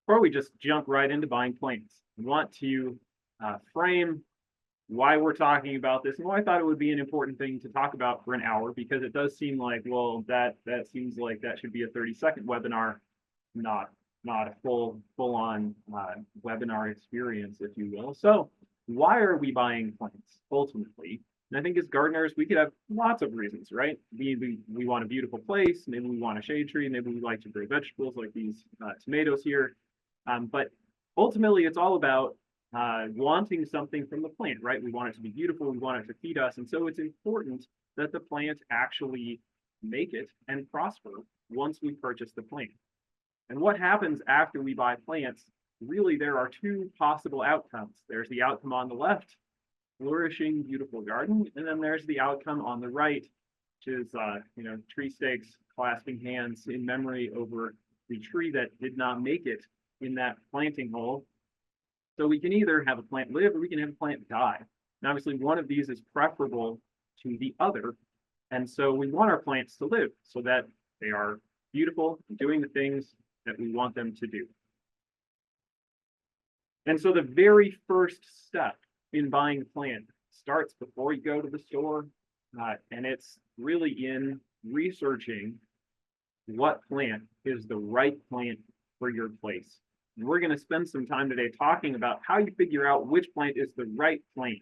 before we just jump right into buying plants, I want to frame why we're talking about this and why I thought it would be an important thing to talk about for an hour, because it does seem like, well, that seems like that should be a 30-second webinar, not a full-on webinar experience, if you will. So why are we buying plants ultimately? And I think as gardeners, we could have lots of reasons, right? We want a beautiful place, maybe we want a shade tree, maybe we like to grow vegetables like these tomatoes here. But ultimately, it's all about wanting something from the plant, right? We want it to be beautiful, we want it to feed us. And so it's important that the plant actually make it and prosper once we purchase the plant. And what happens after we buy plants, really there are two possible outcomes. There's the outcome on the left, flourishing, beautiful garden, and then there's the outcome on the right, which is tree stakes, clasping hands in memory over the tree that did not make it in that planting hole. So we can either have a plant live or we can have a plant die. And obviously one of these is preferable to the other. And so we want our plants to live so that they are beautiful and doing the things that we want them to do. And so the very first step in buying a plant starts before you go to the store, and it's really in researching what plant is the right plant for your place. And we're going to spend some time today talking about how you figure out which plant is the right plant.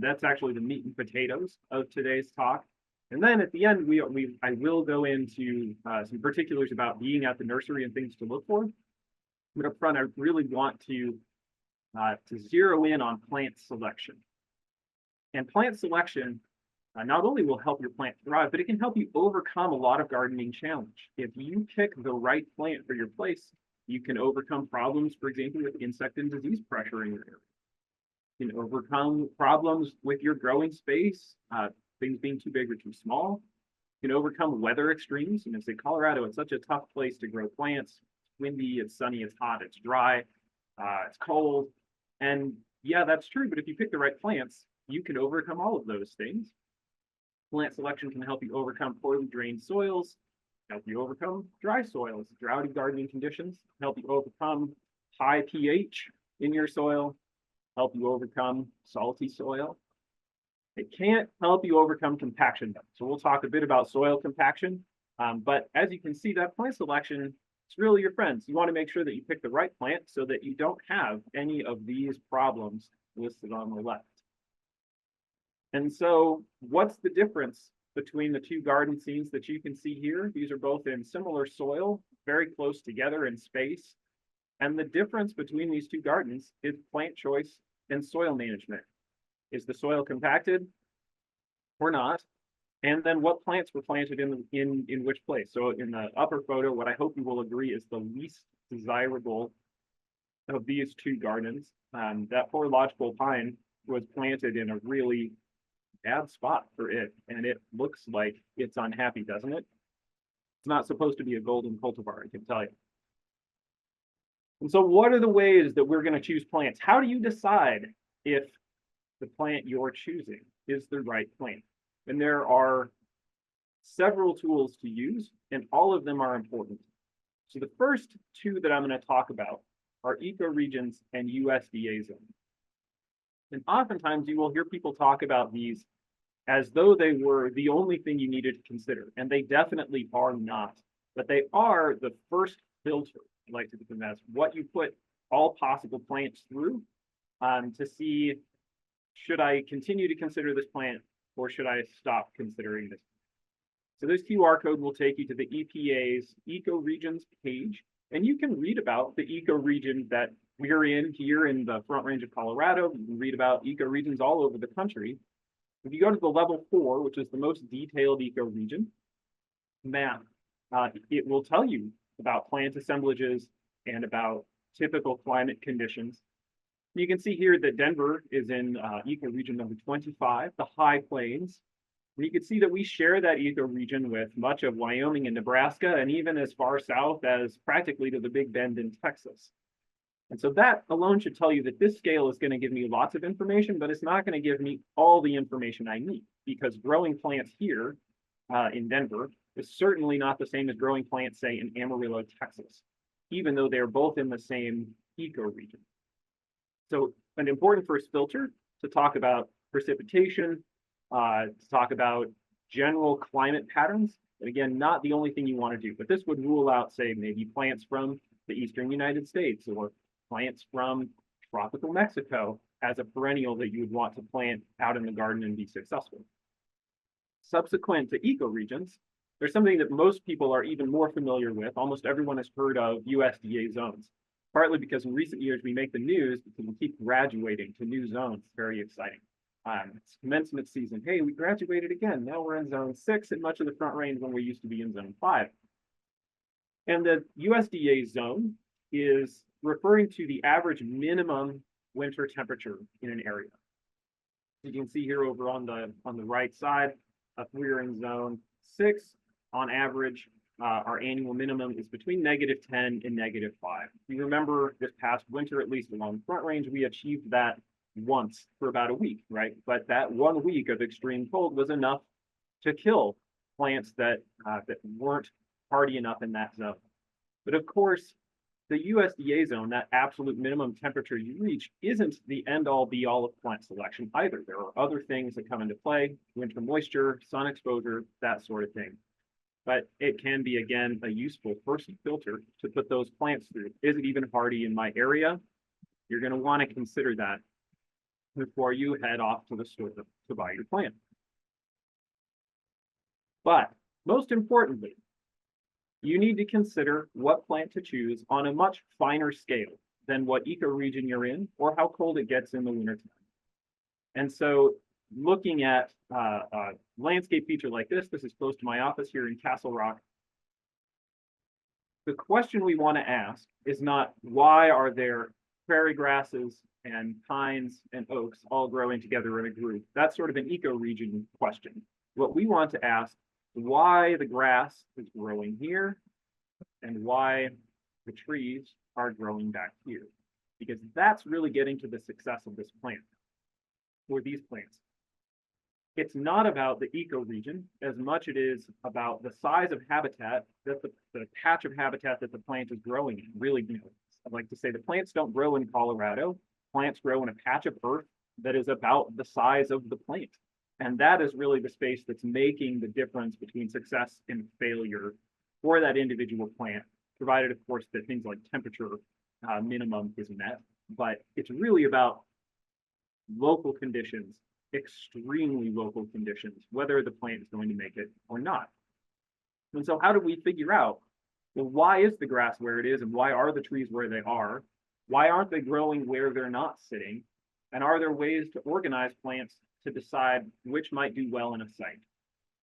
That's actually the meat and potatoes of today's talk. And then at the end, I will go into some particulars about being at the nursery and things to look for. But up front, I really want to zero in on plant selection. And plant selection not only will help your plant thrive, but it can help you overcome a lot of gardening challenge. If you pick the right plant for your place, you can overcome problems, for example, with insect and disease pressure in your area. You can overcome problems with your growing space, things being too big or too small. You can overcome weather extremes. Say Colorado, it's such a tough place to grow plants. It's windy, it's sunny, it's hot, it's dry, it's cold. And yeah, that's true, but if you pick the right plants, you can overcome all of those things. Plant selection can help you overcome poorly drained soils, help you overcome dry soils, droughty gardening conditions, help you overcome high pH in your soil, help you overcome salty soil. It can't help you overcome compaction though. So we'll talk a bit about soil compaction, but as you can see, that plant selection, it's really your friends. You want to make sure that you pick the right plant so that you don't have any of these problems listed on the left. And so what's the difference between the two garden scenes that you can see here? These are both in similar soil, very close together in space. And the difference between these two gardens is plant choice and soil management. Is the soil compacted or not? And then what plants were planted in which place? So in the upper photo, what I hope you will agree is the least desirable of these two gardens. That poor lodgepole pine was planted in a really bad spot for it, and it looks like it's unhappy, doesn't it? It's not supposed to be a golden cultivar, I can tell you. And so what are the ways that we're going to choose plants? How do you decide if the plant you're choosing is the right plant? And there are several tools to use, and all of them are important. So the first two that I'm going to talk about are ecoregions and USDA zones. And oftentimes you will hear people talk about these as though they were the only thing you needed to consider, and they definitely are not. But they are the first filter, I like to think of as what you put all possible plants through to see, should I continue to consider this plant or should I stop considering this? So this QR code will take you to the EPA's ecoregions page, and you can read about the ecoregion that we're in here in the Front Range of Colorado. You can read about ecoregions all over the country. If you go to the level 4, which is the most detailed ecoregion map, it will tell you about plant assemblages and about typical climate conditions. You can see here that Denver is in ecoregion number 25, the High Plains. And you can see that we share that ecoregion with much of Wyoming and Nebraska, and even as far south as practically to the Big Bend in Texas. And so that alone should tell you that this scale is going to give me lots of information, but it's not going to give me all the information I need, because growing plants here in Denver is certainly not the same as growing plants, say, in Amarillo, Texas. even though they're both in the same ecoregion. So an important first filter to talk about precipitation, to talk about general climate patterns. And again, not the only thing you want to do, but this would rule out, say, maybe plants from the eastern United States or plants from tropical Mexico as a perennial that you would want to plant out in the garden and be successful. Subsequent to ecoregions, there's something that most people are even more familiar with. Almost everyone has heard of USDA zones, partly because in recent years we make the news because we keep graduating to new zones. It's very exciting. It's commencement season. Hey, we graduated again. Now we're in zone 6 in much of the Front Range when we used to be in zone 5. And the USDA zone is referring to the average minimum winter temperature in an area. You can see here over on the right side, if we're in zone 6, on average, our annual minimum is between -10 and -5. You remember this past winter, at least along the Front Range, we achieved that once for about a week, right? But that 1 week of extreme cold was enough to kill plants that weren't hardy enough in that zone. But of course, the USDA zone, that absolute minimum temperature you reach, isn't the end-all be-all of plant selection either. There are other things that come into play: winter moisture, sun exposure, that sort of thing. But it can be, again, a useful first filter to put those plants through. Is it even hardy in my area? You're going to want to consider that before you head off to the store to buy your plant. But most importantly, you need to consider what plant to choose on a much finer scale than what ecoregion you're in or how cold it gets in the wintertime. And so looking at a landscape feature like this is close to my office here in Castle Rock. The question we want to ask is not why are there prairie grasses and pines and oaks all growing together in a group. That's sort of an ecoregion question. What we want to ask, why the grass is growing here and why the trees are growing back here. Because that's really getting to the success of this plant or these plants. It's not about the ecoregion as much it is about the size of habitat that the patch of habitat that the plant is growing in. Really, I'd like to say the plants don't grow in Colorado. Plants grow in a patch of earth that is about the size of the plant. And that is really the space that's making the difference between success and failure for that individual plant, provided, of course, that things like temperature minimum is met. But it's really about local conditions, extremely local conditions, whether the plant is going to make it or not. And so how do we figure out, well, why is the grass where it is and why are the trees where they are? Why aren't they growing where they're not sitting? And are there ways to organize plants to decide which might do well in a site?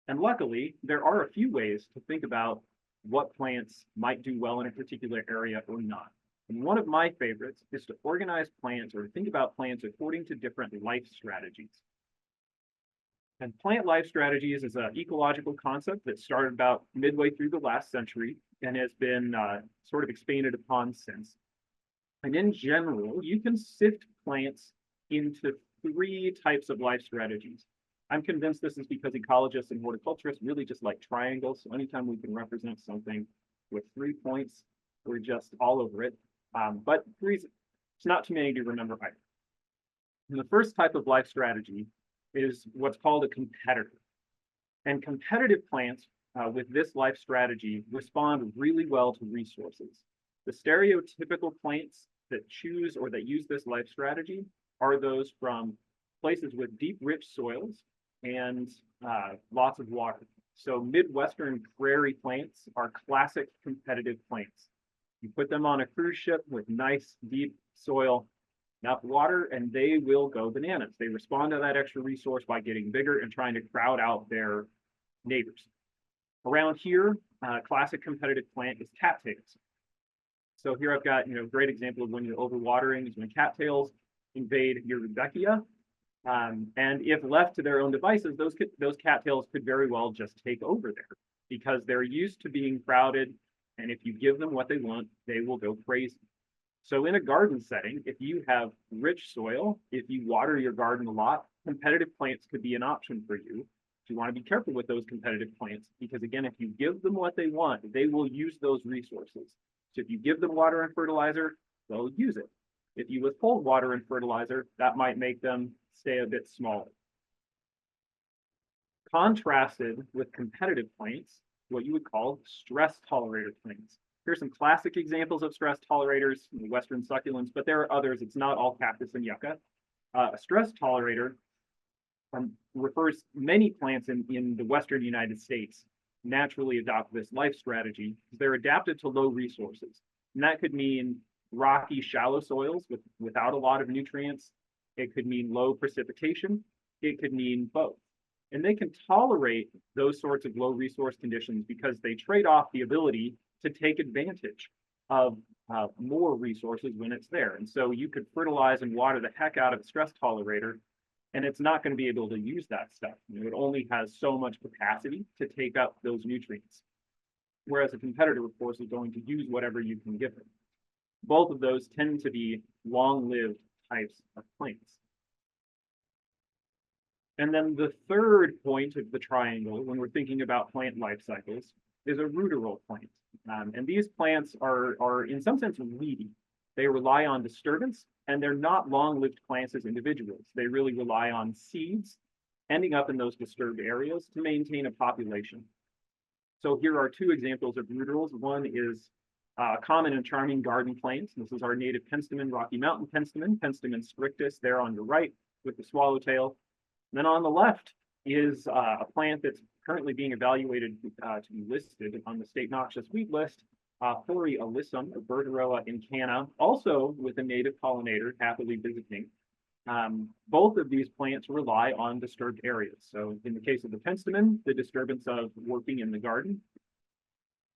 And luckily, there are a few ways to think about what plants might do well in a particular area or not. And one of my favorites is to organize plants or to think about plants according to different life strategies. And plant life strategies is an ecological concept that started about midway through the last century and has been sort of expanded upon since. And in general, you can sift plants into 3 types of life strategies. I'm convinced this is because ecologists and horticulturists really just like triangles. So anytime we can represent something with 3 points, we're just all over it. But 3 it's not too many to remember either. And the first type of life strategy is what's called a competitor. And competitive plants with this life strategy respond really well to resources. The stereotypical plants that choose or that use this life strategy are those from places with deep, rich soils and lots of water. So Midwestern prairie plants are classic competitive plants. You put them on a cruise ship with nice, deep soil, enough water, and they will go bananas. They respond to that extra resource by getting bigger and trying to crowd out their neighbors. Around here, classic competitive plant is cattails. So here I've got, a great example of when you're overwatering is when cattails invade your Rudbeckia. And if left to their own devices, those cattails could very well just take over there because they're used to being crowded. And if you give them what they want, they will go crazy. So in a garden setting, if you have rich soil, if you water your garden a lot, competitive plants could be an option for you. You want to be careful with those competitive plants because, again, if you give them what they want, they will use those resources. So if you give them water and fertilizer, they'll use it. If you withhold water and fertilizer, that might make them stay a bit smaller. Contrasted with competitive plants, what you would call stress tolerator plants. Here's some classic examples of stress tolerators, Western succulents, but there are others. It's not all cactus and yucca. A stress tolerator refers many plants in the Western United States naturally adopt this life strategy because they're adapted to low resources. And that could mean rocky, shallow soils without a lot of nutrients. It could mean low precipitation. It could mean both. And they can tolerate those sorts of low resource conditions because they trade off the ability to take advantage of more resources when it's there. And so you could fertilize and water the heck out of a stress tolerator, and it's not going to be able to use that stuff. It only has so much capacity to take up those nutrients. Whereas a competitor, of course, is going to use whatever you can give them. Both of those tend to be long-lived types of plants. And then the third point of the triangle, when we're thinking about plant life cycles, is a ruderal plant. And these plants are in some sense weedy. They rely on disturbance, and they're not long-lived plants as individuals. They really rely on seeds ending up in those disturbed areas to maintain a population. So here are two examples of ruderals. One is common and charming garden plants. This is our native penstemon, Rocky Mountain penstemon, Penstemon strictus there on the right with the swallowtail. Then on the left is a plant that's currently being evaluated to be listed on the state noxious weed list, Hori alyssum, or Bergeroa incana, also with a native pollinator happily visiting. Both of these plants rely on disturbed areas. So in the case of the penstemon, the disturbance of working in the garden,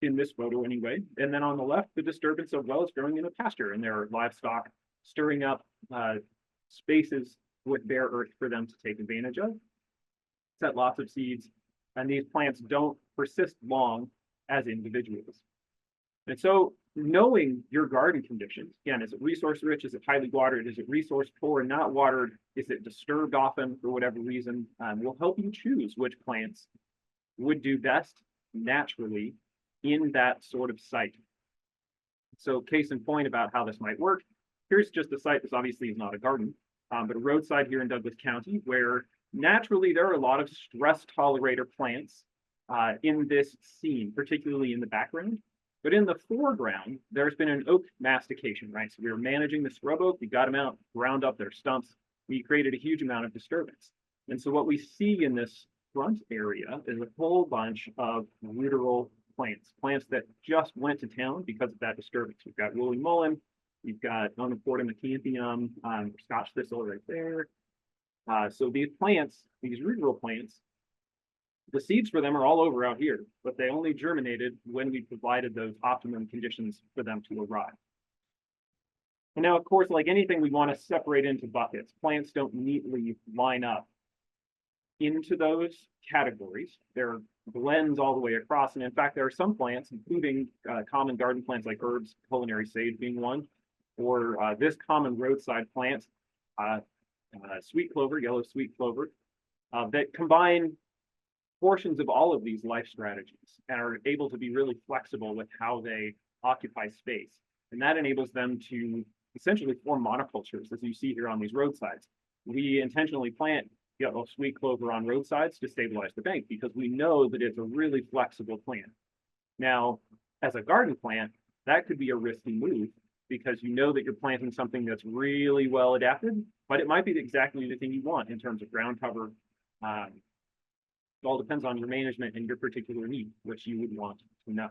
in this photo anyway. And then on the left, the disturbance of wells growing in a pasture and their livestock stirring up spaces with bare earth for them to take advantage of, set lots of seeds, and these plants don't persist long as individuals. And so knowing your garden conditions, again, is it resource rich? Is it highly watered? Is it resource poor and not watered? Is it disturbed often for whatever reason? Will help you choose which plants would do best naturally in that sort of site. So case in point about how this might work, here's just a site. This obviously is not a garden, but a roadside here in Douglas County where naturally there are a lot of stress tolerator plants in this scene, particularly in the background. But in the foreground, there's been an oak mastication, right? So we were managing the scrub oak, we got them out, ground up their stumps. We created a huge amount of disturbance. And so what we see in this front area is a whole bunch of ruderal plants, plants that just went to town because of that disturbance. We've got woolly mullein, we've got Onoportum acanthium, Scotch thistle right there. So these plants, these ruderal plants, the seeds for them are all over out here, but they only germinated when we provided those optimum conditions for them to arrive. And now, of course, like anything, we want to separate into buckets. Plants don't neatly line up into those categories. There are blends all the way across. And in fact, there are some plants, including common garden plants like herbs, culinary sage being one, or this common roadside plant, sweet clover, yellow sweet clover, that combine portions of all of these life strategies and are able to be really flexible with how they occupy space. And that enables them to essentially form monocultures, as you see here on these roadsides. We intentionally plant yellow sweet clover on roadsides to stabilize the bank because we know that it's a really flexible plant. Now, as a garden plant, that could be a risky move because you know that you're planting something that's really well adapted, but it might be exactly the thing you want in terms of ground cover. It all depends on your management and your particular need, which you would want to know.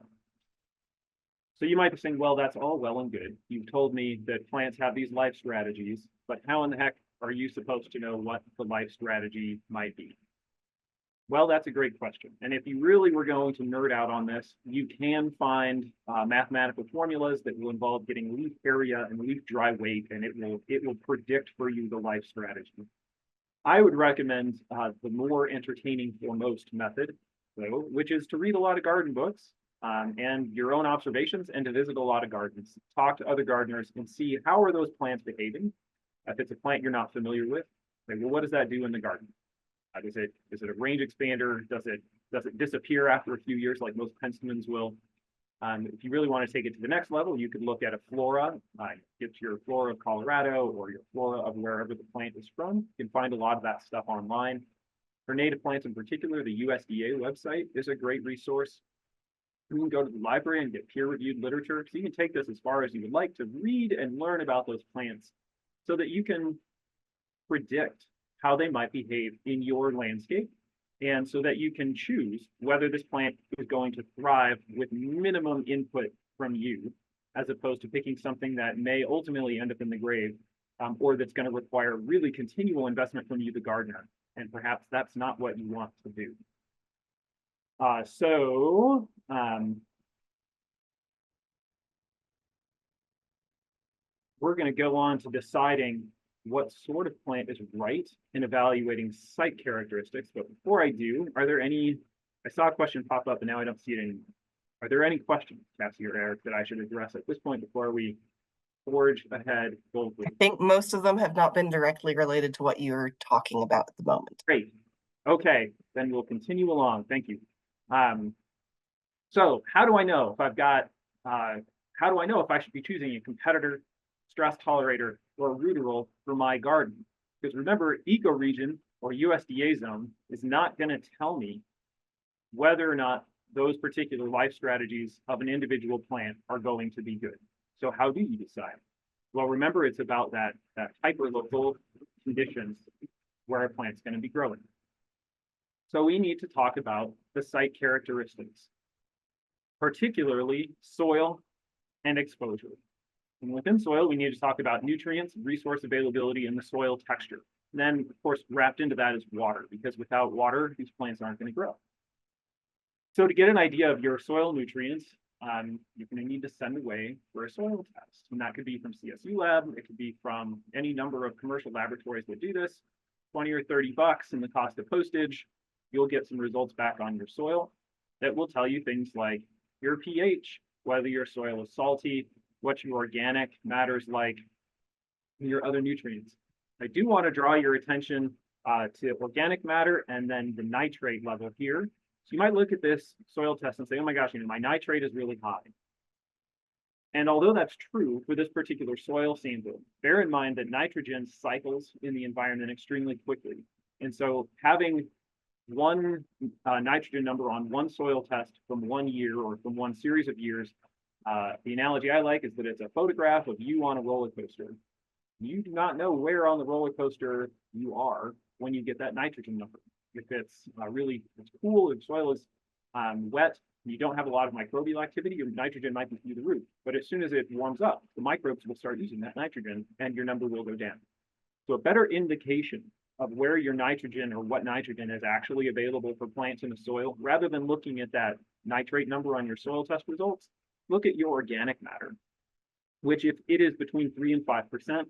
So you might be saying, well, that's all well and good. You've told me that plants have these life strategies, but how in the heck are you supposed to know what the life strategy might be? Well, that's a great question. And if you really were going to nerd out on this, you can find mathematical formulas that will involve getting leaf area and leaf dry weight, and it will predict for you the life strategy. I would recommend the more entertaining for most method, though, which is to read a lot of garden books and your own observations and to visit a lot of gardens. Talk to other gardeners and see how are those plants behaving. If it's a plant you're not familiar with, like, well, what does that do in the garden? Is it a range expander? Does it disappear after a few years like most penstemons will? If you really want to take it to the next level, you could look at a flora, get your flora of Colorado or your flora of wherever the plant is from. You can find a lot of that stuff online. For native plants in particular, the USDA website is a great resource. You can go to the library and get peer-reviewed literature. So you can take this as far as you would like to read and learn about those plants so that you can predict how they might behave in your landscape, and so that you can choose whether this plant is going to thrive with minimum input from you, as opposed to picking something that may ultimately end up in the grave, or that's going to require really continual investment from you, the gardener. And perhaps that's not what you want to do. We're going to go on to deciding what sort of plant is right in evaluating site characteristics. But before I do, are there any, I saw a question pop up and now I don't see it anymore. Are there any questions, Cassie or Eric, that I should address at this point before we forge ahead boldly? I think most of them have not been directly related to what you're talking about at the moment. Great. Okay, then we'll continue along. Thank you. So how do I know if I've got, how do I know if I should be choosing a competitor, stress tolerator, or ruderal for my garden? Because remember, ecoregion or USDA zone is not going to tell me whether or not those particular life strategies of an individual plant are going to be good. So how do you decide? Well, remember, it's about that hyperlocal conditions where a plant's going to be growing. So we need to talk about the site characteristics, particularly soil and exposure. And within soil, we need to talk about nutrients, resource availability, and the soil texture. And then, of course, wrapped into that is water, because without water, these plants aren't going to grow. So to get an idea of your soil nutrients, you're going to need to send away for a soil test. And that could be from CSU Lab. It could be from any number of commercial laboratories that do this. 20 or 30 bucks in the cost of postage. You'll get some results back on your soil that will tell you things like your pH, whether your soil is salty, what your organic matter is like, and your other nutrients. I do want to draw your attention to organic matter and then the nitrate level here. So you might look at this soil test and say, oh my gosh, my nitrate is really high. And although that's true for this particular soil sample, bear in mind that nitrogen cycles in the environment extremely quickly. And so having one nitrogen number on one soil test from 1 year or from one series of years, the analogy I like is that it's a photograph of you on a roller coaster. You do not know where on the roller coaster you are when you get that nitrogen number. If it's it's cool, if soil is wet, you don't have a lot of microbial activity, your nitrogen might be through the roof. But as soon as it warms up, the microbes will start using that nitrogen and your number will go down. So a better indication of where your nitrogen or what nitrogen is actually available for plants in the soil, rather than looking at that nitrate number on your soil test results, look at your organic matter, which if it is between 3 and 5%,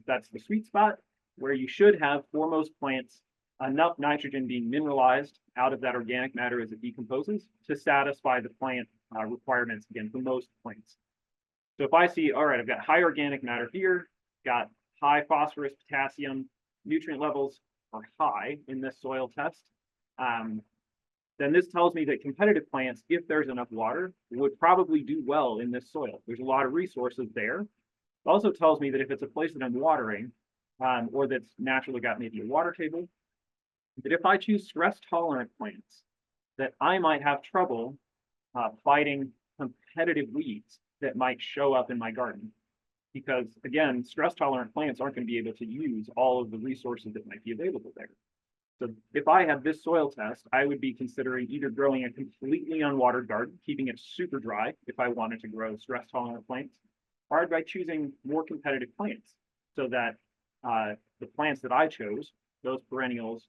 that's the sweet spot where you should have, for most plants, enough nitrogen being mineralized out of that organic matter as it decomposes to satisfy the plant requirements, again, for most plants. So if I see, all right, I've got high organic matter here, got high phosphorus, potassium, nutrient levels are high in this soil test, then this tells me that competitive plants, if there's enough water, would probably do well in this soil. There's a lot of resources there. It also tells me that if it's a place that I'm watering, or that's naturally got maybe a water table, that if I choose stress-tolerant plants, that I might have trouble fighting competitive weeds that might show up in my garden. Because again, stress-tolerant plants aren't going to be able to use all of the resources that might be available there. So if I had this soil test, I would be considering either growing a completely unwatered garden, keeping it super dry if I wanted to grow stress-tolerant plants, or by choosing more competitive plants so that the plants that I chose, those perennials,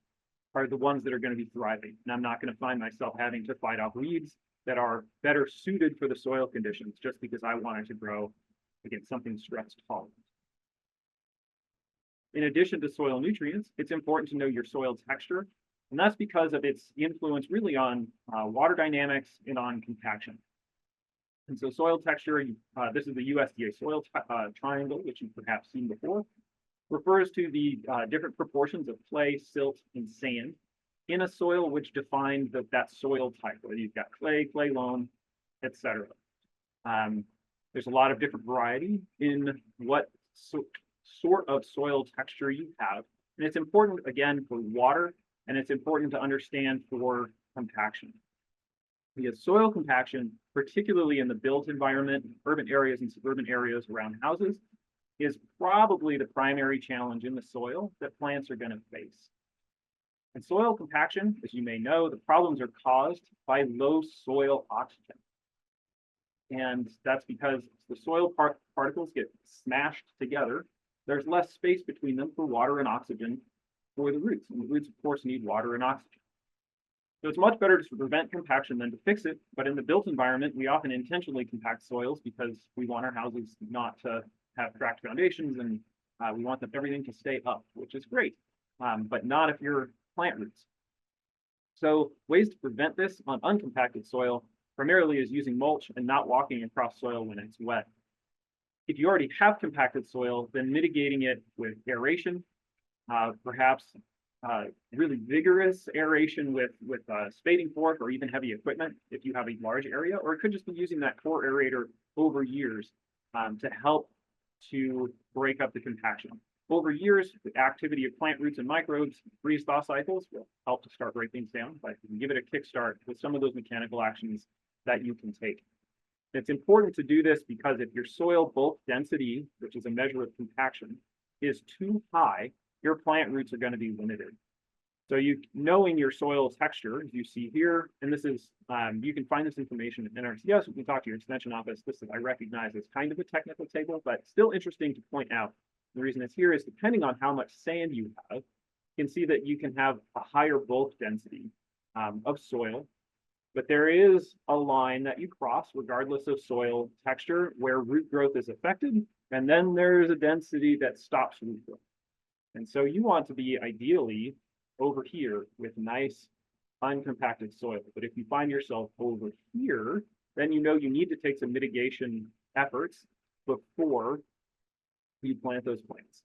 are the ones that are going to be thriving. And I'm not going to find myself having to fight off weeds that are better suited for the soil conditions just because I wanted to grow, again, something stress tolerant. In addition to soil nutrients, it's important to know your soil texture. And that's because of its influence really on water dynamics and on compaction. And so soil texture, this is the USDA soil triangle, which you've perhaps seen before, refers to the different proportions of clay, silt, and sand in a soil, which defines that soil type, whether you've got clay, clay loam, etc. There's a lot of different variety in what sort of soil texture you have. And it's important, again, for water, and it's important to understand for compaction. Because soil compaction, particularly in the built environment, urban areas and suburban areas around houses, is probably the primary challenge in the soil that plants are going to face. And soil compaction, as you may know, the problems are caused by low soil oxygen. And that's because the soil particles get smashed together. There's less space between them for water and oxygen for the roots. And the roots, of course, need water and oxygen. So it's much better to prevent compaction than to fix it. But in the built environment, we often intentionally compact soils because we want our houses not to have cracked foundations, and we want everything to stay up, which is great, but not if you're plant roots. So ways to prevent this on uncompacted soil primarily is using mulch and not walking across soil when it's wet. If you already have compacted soil, then mitigating it with aeration, perhaps really vigorous aeration with spading fork or even heavy equipment if you have a large area, or it could just be using that core aerator over years to help to break up the compaction. Over years, the activity of plant roots and microbes, freeze-thaw cycles will help to start break things down, but you can give it a kickstart with some of those mechanical actions that you can take. It's important to do this because if your soil bulk density, which is a measure of compaction, is too high, your plant roots are going to be limited. So knowing your soil texture, as you see here, and this is, you can find this information in NRCS. We can talk to your extension office. This is, I recognize, as kind of a technical table, but still interesting to point out. The reason it's here is depending on how much sand you have, you can see that you can have a higher bulk density of soil, but there is a line that you cross regardless of soil texture where root growth is affected, and then there's a density that stops root growth. And so you want to be ideally over here with nice uncompacted soil. But if you find yourself over here, then you know you need to take some mitigation efforts before you plant those plants.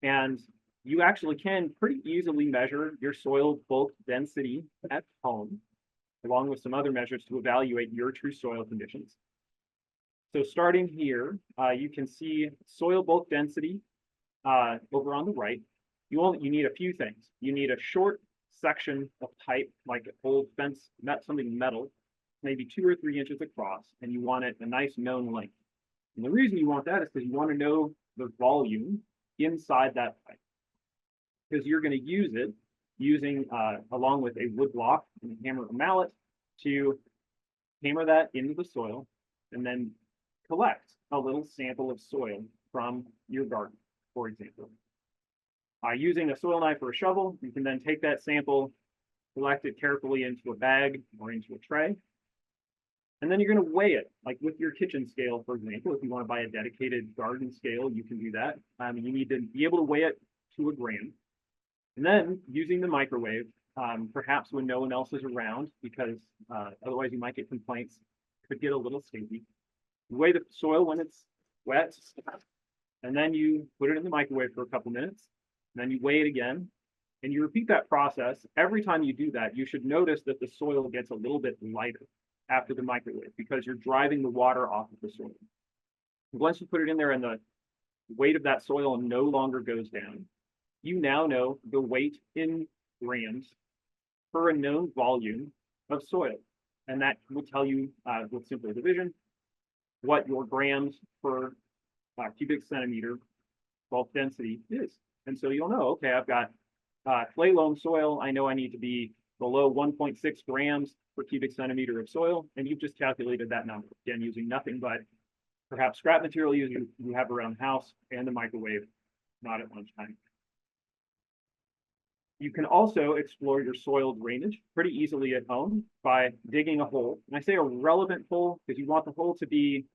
And you actually can pretty easily measure your soil bulk density at home, along with some other measures to evaluate your true soil conditions. So starting here, you can see soil bulk density over on the right. You need a few things. You need a short section of pipe, like an old fence, something metal, maybe 2 or 3 inches across, and you want it a nice known length. And the reason you want that is because you want to know the volume inside that pipe, because you're going to use it using along with a wood block and a hammer or mallet to hammer that into the soil and then collect a little sample of soil from your garden, for example. Using a soil knife or a shovel, you can then take that sample, collect it carefully into a bag or into a tray, and then you're going to weigh it, like with your kitchen scale, for example. If you want to buy a dedicated garden scale, you can do that. You need to be able to weigh it to a gram. And then using the microwave, perhaps when no one else is around, because otherwise you might get complaints, could get a little stinky. You weigh the soil when it's wet, and then you put it in the microwave for a couple minutes. Then you weigh it again, and you repeat that process. Every time you do that, you should notice that the soil gets a little bit lighter after the microwave because you're driving the water off of the soil. Once you put it in there and the weight of that soil no longer goes down, you now know the weight in grams per a known volume of soil. And that will tell you with simple division what your grams per cubic centimeter bulk density is. And so you'll know, okay, I've got clay loam soil. I know I need to be below 1.6 grams per cubic centimeter of soil. And you've just calculated that number, again, using nothing but perhaps scrap material you have around the house and the microwave, not at lunchtime. You can also explore your soil drainage pretty easily at home by digging a hole. And I say a relevant hole because you want the hole to be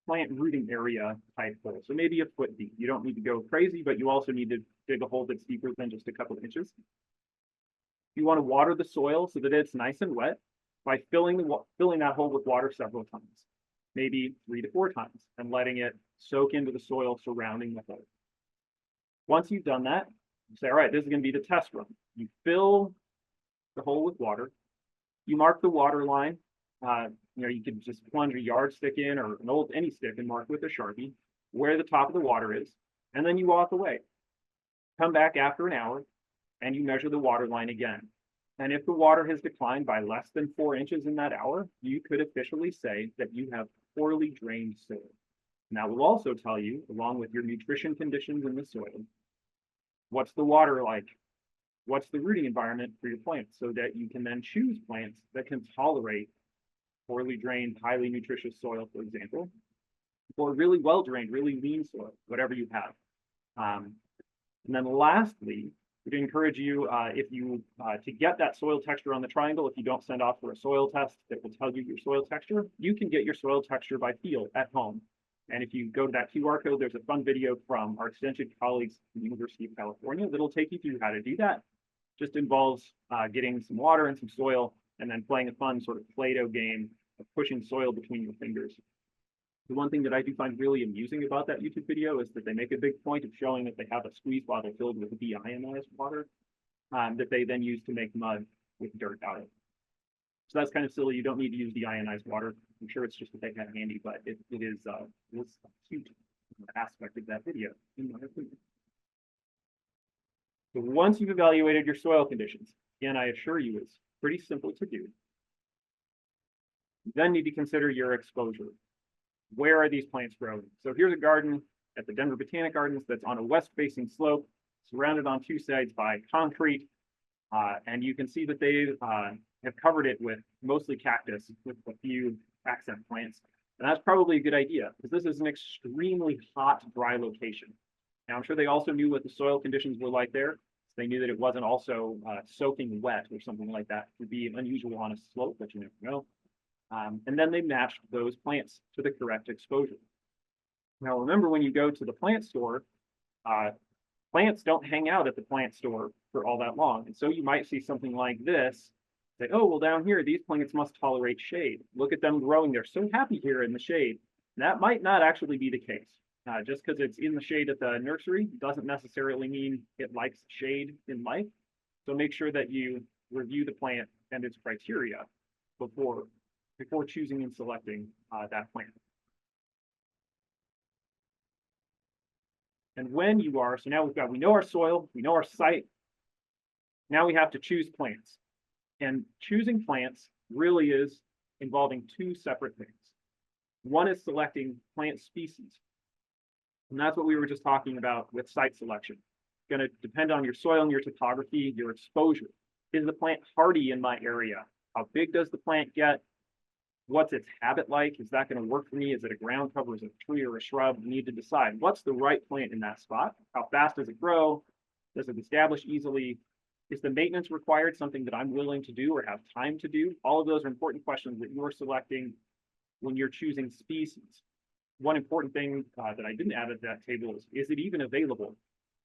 plant rooting area type hole. So maybe a foot deep. You don't need to go crazy, but you also need to dig a hole that's deeper than just a couple of inches. You want to water the soil so that it's nice and wet by filling that hole with water several times, maybe 3 to 4 times, and letting it soak into the soil surrounding the hole. Once you've done that, you say, all right, this is going to be the test run. You fill the hole with water. You mark the water line You could just plunge a yardstick in or any stick and mark with a Sharpie where the top of the water is, and then you walk away. Come back after an hour and you measure the water line again. And if the water has declined by less than 4 inches in that hour, you could officially say that you have poorly drained soil. And that will also tell you, along with your nutrition conditions in the soil, what's the water like? What's the rooting environment for your plants so that you can then choose plants that can tolerate poorly drained, highly nutritious soil, for example, or really well drained, really lean soil, whatever you have. And then lastly, we'd encourage you, to get that soil texture on the triangle, if you don't send off for a soil test that will tell you your soil texture, you can get your soil texture by feel at home. And if you go to that QR code, there's a fun video from our extension colleagues from the University of California that'll take you through how to do that. Just involves getting some water and some soil and then playing a fun sort of Play-Doh game of pushing soil between your fingers. The one thing that I do find really amusing about that YouTube video is that they make a big point of showing that they have a squeeze bottle filled with deionized water that they then use to make mud with dirt out of it. So that's kind of silly. You don't need to use deionized water. I'm sure it's just that they have handy, but it is a cute aspect of that video, in my opinion. So once you've evaluated your soil conditions, again, I assure you it's pretty simple to do. You then need to consider your exposure. Where are these plants growing? So here's a garden at the Denver Botanic Gardens that's on a west-facing slope, surrounded on two sides by concrete, and you can see that they have covered it with mostly cactus with a few accent plants. And that's probably a good idea because this is an extremely hot, dry location. Now, I'm sure they also knew what the soil conditions were like there. So they knew that it wasn't also soaking wet or something like that. It would be unusual on a slope, but you never know. And then they matched those plants to the correct exposure. Now, remember when you go to the plant store, plants don't hang out at the plant store for all that long. And so you might see something like this, say, oh, well, down here, these plants must tolerate shade. Look at them growing. They're so happy here in the shade. That might not actually be the case. Just because it's in the shade at the nursery doesn't necessarily mean it likes shade in life. So make sure that you review the plant and its criteria before choosing and selecting that plant. And when you are, so now we know our soil, we know our site. Now we have to choose plants. And choosing plants really is involving two separate things. One is selecting plant species. And that's what we were just talking about with site selection. It's going to depend on your soil and your topography, your exposure. Is the plant hardy in my area? How big does the plant get? What's its habit like? Is that going to work for me? Is it a ground cover? Is it a tree or a shrub? You need to decide what's the right plant in that spot. How fast does it grow? Does it establish easily? Is the maintenance required something that I'm willing to do or have time to do? All of those are important questions that you're selecting when you're choosing species. One important thing that I didn't add at that table is it even available?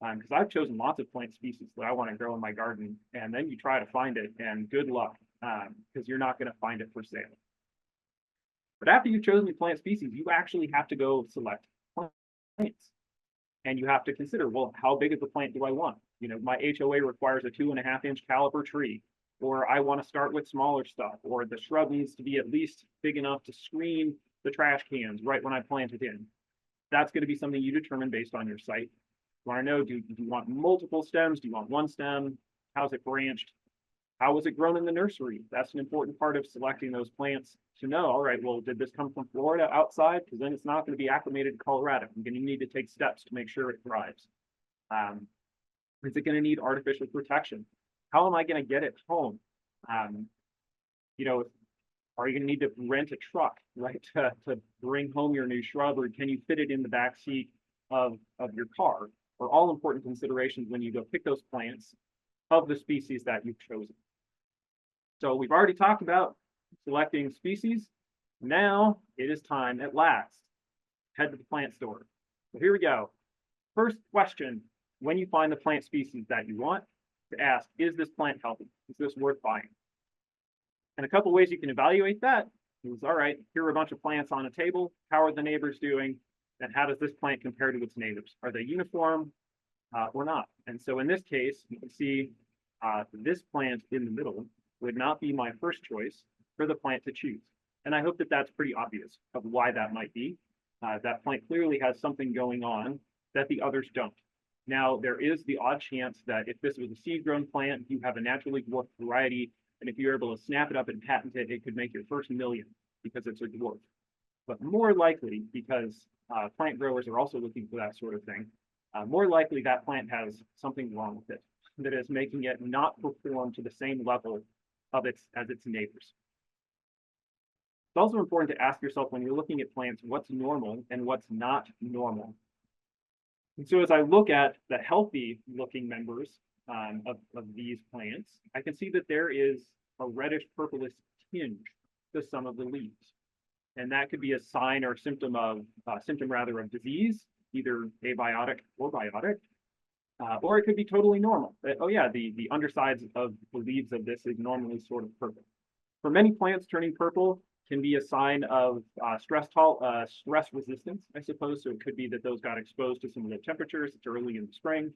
Because I've chosen lots of plant species that I want to grow in my garden, and then you try to find it, and good luck, because you're not going to find it for sale. But after you've chosen your plant species, you actually have to go select plants. And you have to consider, well, how big of a plant do I want? You know, my HOA requires a 2.5-inch caliber tree, or I want to start with smaller stuff, or the shrub needs to be at least big enough to screen the trash cans right when I plant it in. That's going to be something you determine based on your site. You want to know, do you want multiple stems? Do you want one stem? How's it branched? How was it grown in the nursery? That's an important part of selecting those plants to know, all right, well, did this come from Florida outside? Because then it's not going to be acclimated to Colorado. I'm going to need to take steps to make sure it thrives. Is it going to need artificial protection? How am I going to get it home? You know, are you going to need to rent a truck, right, to bring home your new shrub, or can you fit it in the back seat of your car? Are all important considerations when you go pick those plants of the species that you've chosen. So we've already talked about selecting species. Now it is time at last. Head to the plant store. So here we go. First question, when you find the plant species that you want, to ask, is this plant healthy? Is this worth buying? And a couple ways you can evaluate that is, all right, here are a bunch of plants on a table. How are the neighbors doing? And how does this plant compare to its neighbors? Are they uniform or not? And so in this case, you can see this plant in the middle would not be my first choice for the plant to choose. And I hope that that's pretty obvious of why that might be. That plant clearly has something going on that the others don't. Now, there is the odd chance that if this was a seed-grown plant, you have a naturally dwarfed variety, and if you're able to snap it up and patent it, it could make your first million because it's a dwarf. But more likely, because plant growers are also looking for that sort of thing, more likely that plant has something wrong with it that is making it not perform to the same level of as its neighbors. It's also important to ask yourself when you're looking at plants, what's normal and what's not normal. And so as I look at the healthy looking members of these plants, I can see that there is a reddish purplish tinge to some of the leaves. And that could be a sign or symptom of of disease, either abiotic or biotic, or it could be totally normal. Oh yeah, the undersides of the leaves of this is normally sort of purple. For many plants, turning purple can be a sign of stress resistance, I suppose. So it could be that those got exposed to some of the temperatures. It's early in the spring.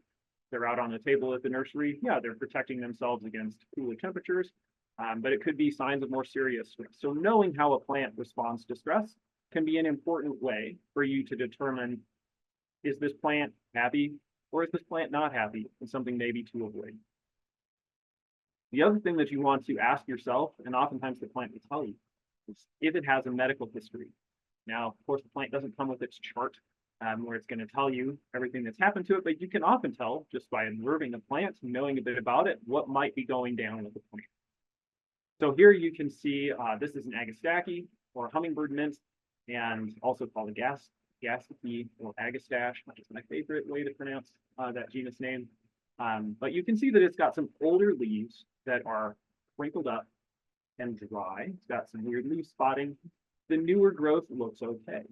They're out on the table at the nursery. Yeah, they're protecting themselves against cooler temperatures. But it could be signs of more serious stress. So knowing how a plant responds to stress can be an important way for you to determine, is this plant happy or is this plant not happy, and something maybe to avoid. The other thing that you want to ask yourself, and oftentimes the plant will tell you, is if it has a medical history. Now, of course, the plant doesn't come with its chart where it's going to tell you everything that's happened to it, but you can often tell just by observing the plant, knowing a bit about it, what might be going down with the plant. So here you can see this is an agastache or hummingbird mint, and also called a gastache or agastache, which is my favorite way to pronounce that genus name. But you can see that it's got some older leaves that are wrinkled up and dry. It's got some weird leaf spotting. The newer growth looks okay.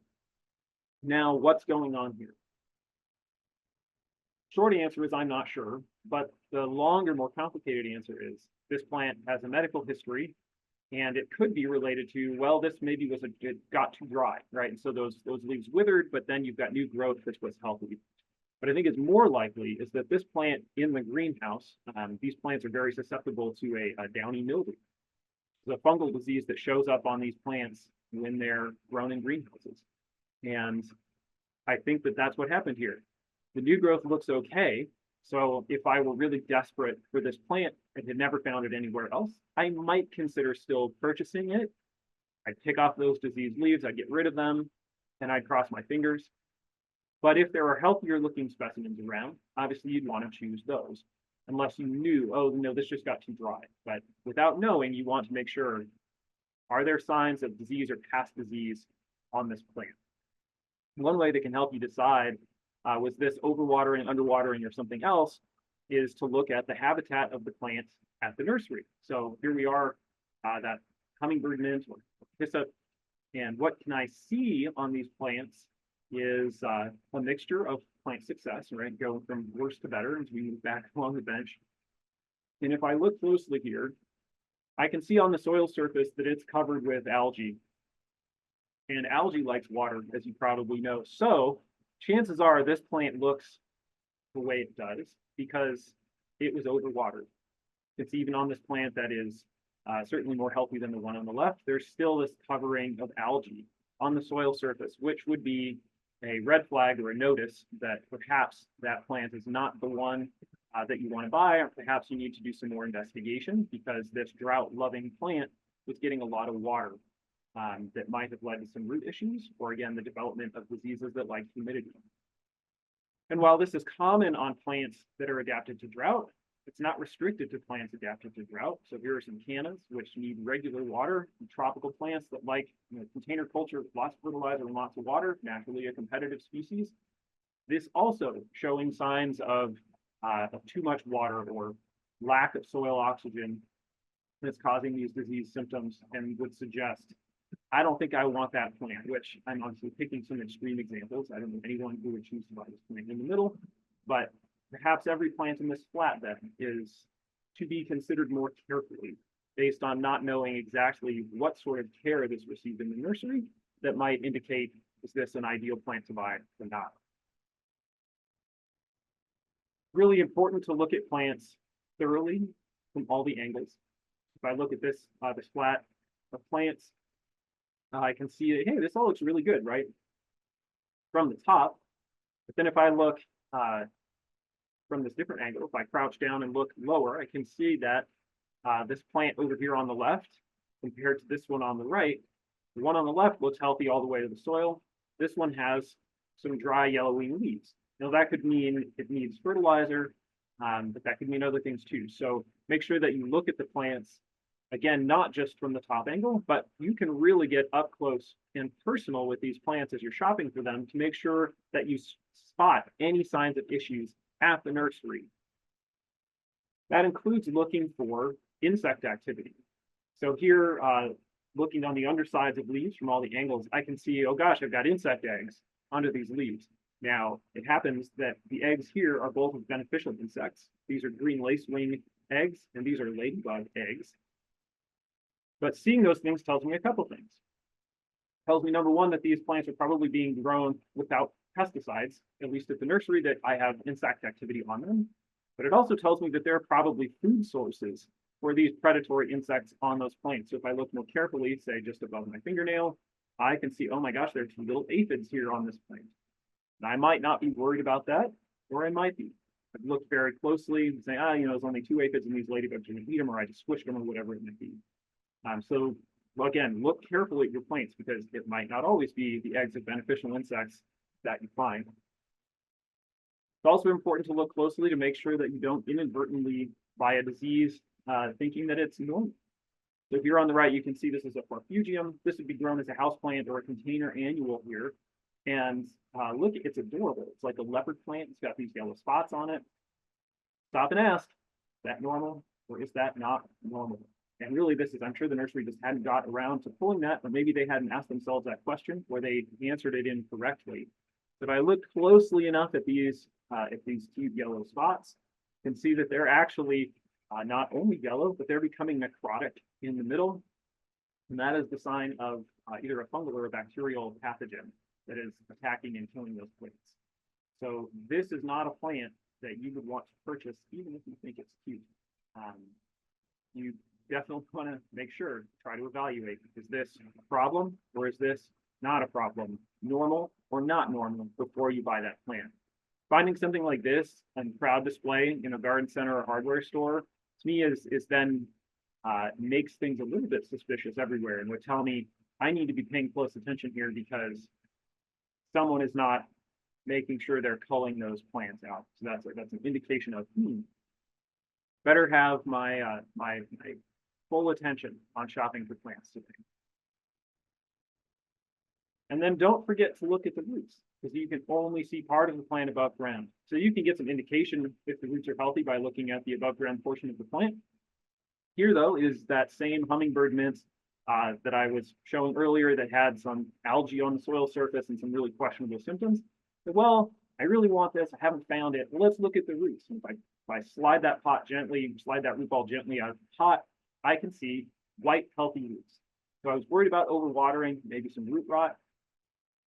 Now, what's going on here? Short answer is I'm not sure, but the longer, more complicated answer is this plant has a medical history, and it could be related to, well, this maybe it got too dry, right? And so those leaves withered, but then you've got new growth that was healthy. But I think it's more likely is that this plant in the greenhouse, these plants are very susceptible to a downy mildew. It's a fungal disease that shows up on these plants when they're grown in greenhouses. And I think that that's what happened here. The new growth looks okay. So if I were really desperate for this plant and had never found it anywhere else, I might consider still purchasing it. I'd pick off those diseased leaves, I'd get rid of them, and I'd cross my fingers. But if there are healthier looking specimens around, obviously you'd want to choose those, unless you knew, oh no, this just got too dry. But without knowing, you want to make sure, are there signs of disease or past disease on this plant? One way that can help you decide, was this overwatering, underwatering, or something else, is to look at the habitat of the plant at the nursery. So here we are, that hummingbird mint or hyssop, and what can I see on these plants is a mixture of plant success, right? Going from worse to better as we move back along the bench. And if I look closely here, I can see on the soil surface that it's covered with algae. And algae likes water, as you probably know. So chances are this plant looks the way it does because it was overwatered. It's even on this plant that is certainly more healthy than the one on the left. There's still this covering of algae on the soil surface, which would be a red flag or a notice that perhaps that plant is not the one that you want to buy, or perhaps you need to do some more investigation because this drought-loving plant was getting a lot of water that might have led to some root issues, or again, the development of diseases that like humidity. And while this is common on plants that are adapted to drought, it's not restricted to plants adapted to drought. So here are some cannas, which need regular water, and tropical plants that like container culture, lots of fertilizer and lots of water, naturally a competitive species. This also showing signs of too much water or lack of soil oxygen that's causing these disease symptoms, and would suggest, I don't think I want that plant, which I'm obviously picking some extreme examples. I don't know anyone who would choose to buy this plant in the middle, but perhaps every plant in this flatbed is to be considered more carefully based on not knowing exactly what sort of care this received in the nursery that might indicate, is this an ideal plant to buy or not? Really important to look at plants thoroughly from all the angles. If I look at this flat of plants, I can see, hey, this all looks really good, right? From the top. But then if I look from this different angle, if I crouch down and look lower, I can see that this plant over here on the left, compared to this one on the right, the one on the left looks healthy all the way to the soil. This one has some dry yellowing leaves. Now that could mean it needs fertilizer, but that could mean other things too. So make sure that you look at the plants, again, not just from the top angle, but you can really get up close and personal with these plants as you're shopping for them to make sure that you spot any signs of issues at the nursery. That includes looking for insect activity. So here, looking on the undersides of leaves from all the angles, I can see, oh gosh, I've got insect eggs under these leaves. Now, it happens that the eggs here are both of beneficial insects. These are green lacewing eggs, and these are ladybug eggs. But seeing those things tells me a couple things. Tells me, number one, that these plants are probably being grown without pesticides, at least at the nursery, that I have insect activity on them. But it also tells me that there are probably food sources for these predatory insects on those plants. So if I look more carefully, say just above my fingernail, I can see, oh my gosh, there's two little aphids here on this plant. And I might not be worried about that, or I might be. I've looked very closely and say, there's only two aphids and these ladybugs are gonna eat them, or I just squished them, or whatever it might be. So again, look carefully at your plants because it might not always be the eggs of beneficial insects that you find. It's also important to look closely to make sure that you don't inadvertently buy a disease thinking that it's normal. So if you're on the right, you can see this is a Parfugium. This would be grown as a houseplant or a container annual here. And look, it's adorable. It's like a leopard plant. It's got these yellow spots on it. Stop and ask, is that normal or is that not normal? And really this is, I'm sure the nursery just hadn't got around to pulling that, or maybe they hadn't asked themselves that question or they answered it incorrectly. But if I look closely enough at these cute yellow spots, you can see that they're actually not only yellow, but they're becoming necrotic in the middle. And that is the sign of either a fungal or a bacterial pathogen that is attacking and killing those plants. So this is not a plant that you would want to purchase, even if you think it's cute. You definitely want to make sure, try to evaluate, is this a problem or is this not a problem, normal or not normal, before you buy that plant. Finding something like this and crowd display in a garden center or hardware store, to me is then makes things a little bit suspicious everywhere and would tell me I need to be paying close attention here because someone is not making sure they're culling those plants out. So that's an indication of better have my my full attention on shopping for plants today. And then don't forget to look at the roots, because you can only see part of the plant above ground. So you can get some indication if the roots are healthy by looking at the above ground portion of the plant. Here, though, is that same hummingbird mint that I was showing earlier that had some algae on the soil surface and some really questionable symptoms. But, well, I really want this. I haven't found it. Well, let's look at the roots. If I slide that pot gently, slide that root ball gently out of the pot, I can see white, healthy roots. So I was worried about overwatering, maybe some root rot.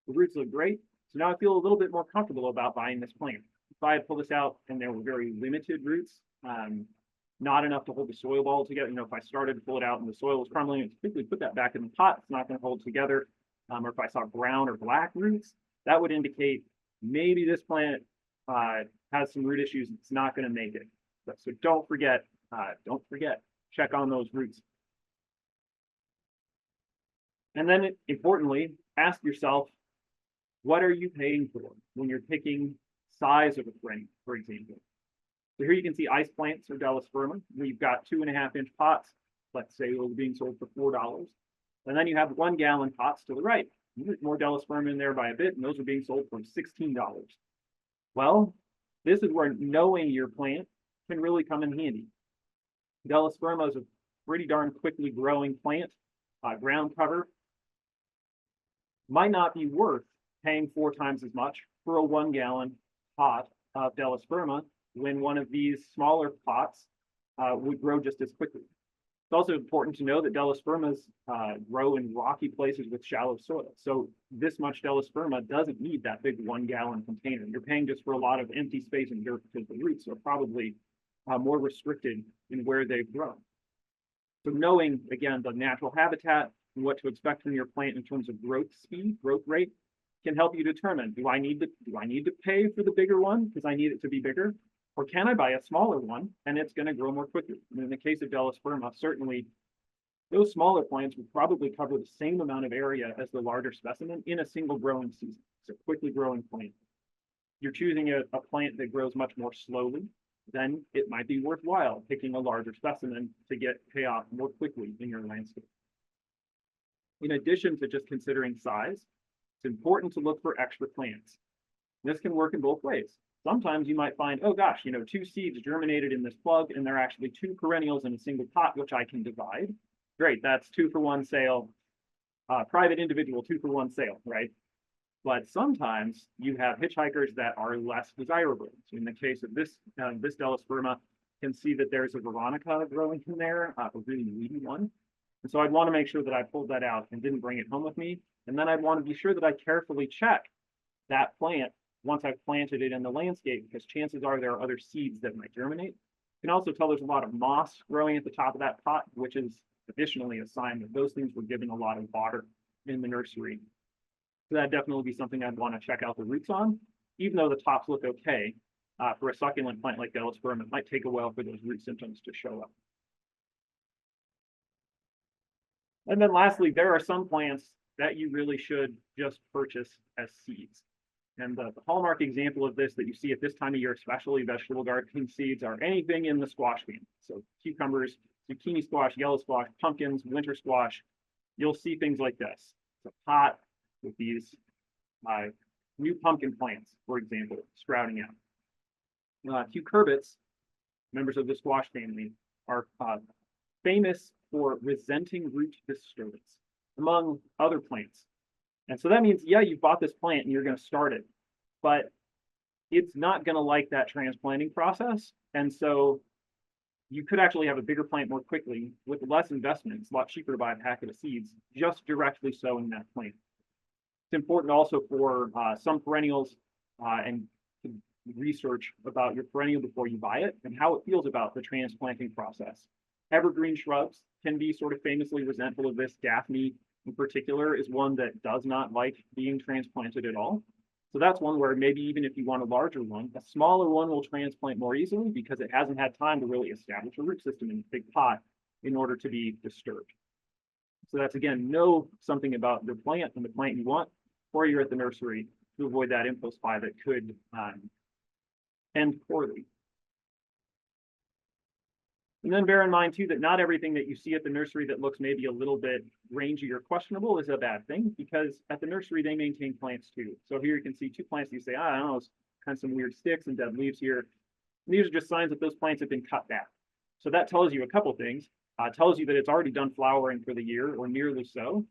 The roots look great. So now I feel a little bit more comfortable about buying this plant. If I had pulled this out and there were very limited roots, not enough to hold the soil ball together. If I started to pull it out and the soil was crumbling, and quickly put that back in the pot, it's not going to hold together. Or if I saw brown or black roots, that would indicate maybe this plant has some root issues. It's not going to make it. So don't forget, check on those roots. And then importantly, ask yourself, what are you paying for when you're picking size of a frame, for example? So here you can see ice plants or Delosperma. We've got 2.5-inch pots. Let's say those are being sold for $4. And then you have 1 gallon pots to the right. There's more Delosperma in there by a bit, and those are being sold for $16. Well, this is where knowing your plant can really come in handy. Delosperma is a pretty darn quickly growing plant. Ground cover might not be worth paying 4 times as much for a 1 gallon pot of Delosperma when one of these smaller pots would grow just as quickly. It's also important to know that Delospermas grow in rocky places with shallow soil. So this much Delosperma doesn't need that big 1 gallon container. You're paying just for a lot of empty space and dirt because the roots are probably more restricted in where they've grown. So knowing, again, the natural habitat and what to expect from your plant in terms of growth speed, growth rate, can help you determine, do I need to pay for the bigger one because I need it to be bigger? Or can I buy a smaller one and it's going to grow more quickly? And in the case of Delosperma, certainly those smaller plants will probably cover the same amount of area as the larger specimen in a single growing season. It's a quickly growing plant. You're choosing a plant that grows much more slowly, then it might be worthwhile picking a larger specimen to get payoff more quickly in your landscape. In addition to just considering size, it's important to look for extra plants. This can work in both ways. Sometimes you might find, oh gosh, 2 seeds germinated in this plug and they're actually 2 perennials in a single pot, which I can divide. Great, that's 2 for 1 sale, private individual 2 for 1 sale, right? But sometimes you have hitchhikers that are less desirable. So in the case of this Delosperma, you can see that there's a Veronica growing in there, a really weedy one. And so I'd want to make sure that I pulled that out and didn't bring it home with me. And then I'd want to be sure that I carefully check that plant once I've planted it in the landscape, because chances are there are other seeds that might germinate. You can also tell there's a lot of moss growing at the top of that pot, which is additionally a sign that those things were given a lot of water in the nursery. So that'd definitely be something I'd want to check out the roots on, even though the tops look okay. For a succulent plant like Delosperma, it might take a while for those root symptoms to show up. And then lastly, there are some plants that you really should just purchase as seeds. And the hallmark example of this that you see at this time of year, especially vegetable gardening seeds, are anything in the squash family. So cucumbers, zucchini squash, yellow squash, pumpkins, winter squash. You'll see things like this. It's a pot with these new pumpkin plants, for example, sprouting out. Cucurbits, members of the squash family, are famous for resenting root disturbance, among other plants. And so that means, yeah, you bought this plant and you're going to start it, but it's not going to like that transplanting process. And so you could actually have a bigger plant more quickly with less investment. It's a lot cheaper to buy a packet of seeds, just directly sowing that plant. It's important also for some perennials and to research about your perennial before you buy it and how it feels about the transplanting process. Evergreen shrubs can be sort of famously resentful of this. Daphne in particular is one that does not like being transplanted at all. So that's one where maybe even if you want a larger one, a smaller one will transplant more easily because it hasn't had time to really establish a root system in a big pot in order to be disturbed. So that's, again, know something about your plant and the plant you want, or you're at the nursery to avoid that impulse buy that could end poorly. And then bear in mind, too, that not everything that you see at the nursery that looks maybe a little bit rangy or questionable is a bad thing, because at the nursery, they maintain plants, too. So here you can see 2 plants you say, I don't know, it's kind of some weird sticks and dead leaves here. And these are just signs that those plants have been cut back. So that tells you a couple things. Tells you that it's already done flowering for the year, or nearly so.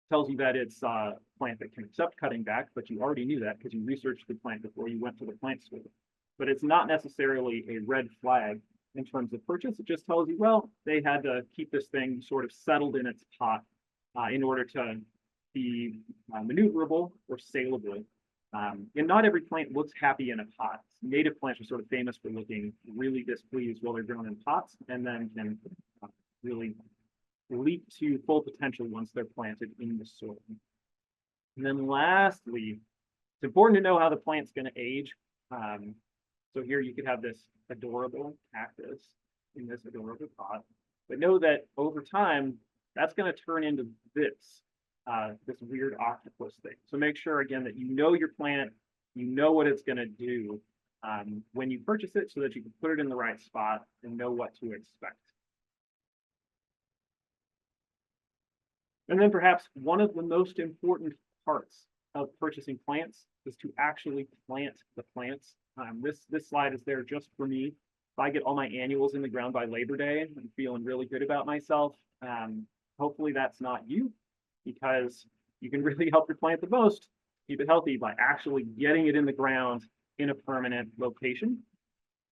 Tells you that it's a plant that can accept cutting back, but you already knew that because you researched the plant before you went to the plant store. But it's not necessarily a red flag in terms of purchase. It just tells you, well, they had to keep this thing sort of settled in its pot in order to be maneuverable or saleable. And not every plant looks happy in a pot. Native plants are sort of famous for looking really displeased while they're grown in pots, and then can really leap to full potential once they're planted in the soil. And then lastly, it's important to know how the plant's going to age. So here you could have this adorable cactus in this adorable pot, but know that over time, that's going to turn into this weird octopus thing. So make sure, again, that you know your plant, you know what it's going to do when you purchase it, so that you can put it in the right spot and know what to expect. And then perhaps one of the most important parts of purchasing plants is to actually plant the plants. This slide is there just for me. If I get all my annuals in the ground by Labor Day, I'm feeling really good about myself. Hopefully that's not you, because you can really help your plant the most, keep it healthy, by actually getting it in the ground in a permanent location.